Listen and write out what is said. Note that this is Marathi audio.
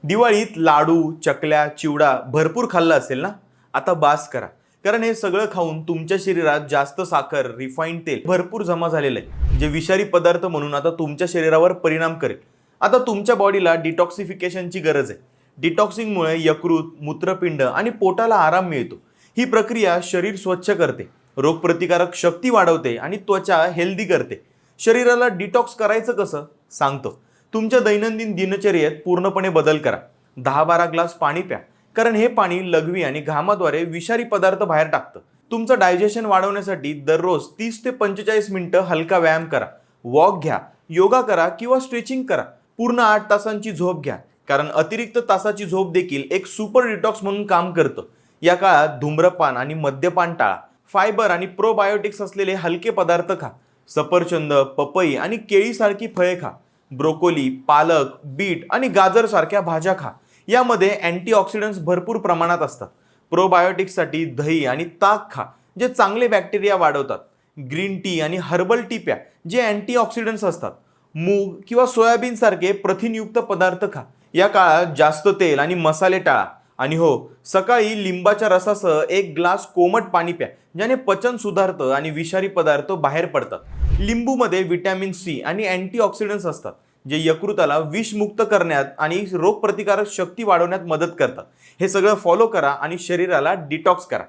दिवाळीत लाडू, चकल्या, चिवडा भरपूर खाल्ला असेल ना? आता बास करा. कारण हे सगळं खाऊन तुमच्या शरीरात जास्त साखर, रिफाईंड तेल भरपूर जमा झालेलं आहे, जे विषारी पदार्थ म्हणून आता तुमच्या शरीरावर परिणाम करेल. आता तुमच्या बॉडीला डिटॉक्सिफिकेशनची गरज आहे. डिटॉक्सिंगमुळे यकृत, मूत्रपिंड आणि पोटाला आराम मिळतो. ही प्रक्रिया शरीर स्वच्छ करते, रोगप्रतिकारक शक्ती वाढवते आणि त्वचा हेल्दी करते. शरीराला डिटॉक्स करायचं कसं सांगतो. तुमच्या दैनंदिन दिनचर्येत पूर्णपणे बदल करा. 10-12 ग्लास पाणी प्या, कारण हे पाणी लघवी आणि घामाद्वारे विषारी पदार्थ बाहेर टाकतं. तुमचं डायजेशन वाढवण्यासाठी दररोज 30 ते 45 मिनिटं हलका व्यायाम करा. वॉक घ्या, योगा करा किंवा स्ट्रेचिंग करा. पूर्ण 8 तासांची झोप घ्या, कारण अतिरिक्त तासाची झोप देखील एक सुपर डिटॉक्स म्हणून काम करतं. या काळात धूम्रपान आणि मद्यपान टाळा. फायबर आणि प्रोबायोटिक्स असलेले हलके पदार्थ खा. सफरचंद, पपई आणि केळीसारखी फळे खा. ब्रोकोली, पालक, बीट आणि गाजर सारख्या भाज्या खा. यामध्ये अँटीऑक्सिडंट्स भरपूर प्रमाणात असतात. प्रोबायोटिक्ससाठी दही आणि ताक खा, जे चांगले बॅक्टेरिया वाढवतात. ग्रीन टी आणि हर्बल टी प्या, जे अँटीऑक्सिडंट्स असतात. मूग किंवा सोयाबीन सारखे प्रथिनयुक्त पदार्थ खा. या काळात जास्त तेल आणि मसाले टाळा. आणि हो, सकाळी लिंबाच्या रसासह 1 ग्लास कोमट पाणी प्या, ज्याने पचन सुधारतं आणि विषारी पदार्थ बाहेर पडतात. लिंबूमध्ये व्हिटॅमिन सी आणि अँटीऑक्सिडंट्स असतात, जे यकृताला विषमुक्त करण्यात आणि रोगप्रतिकारक शक्ती वाढवण्यात मदत करतात. हे सगळं फॉलो करा आणि शरीराला डिटॉक्स करा.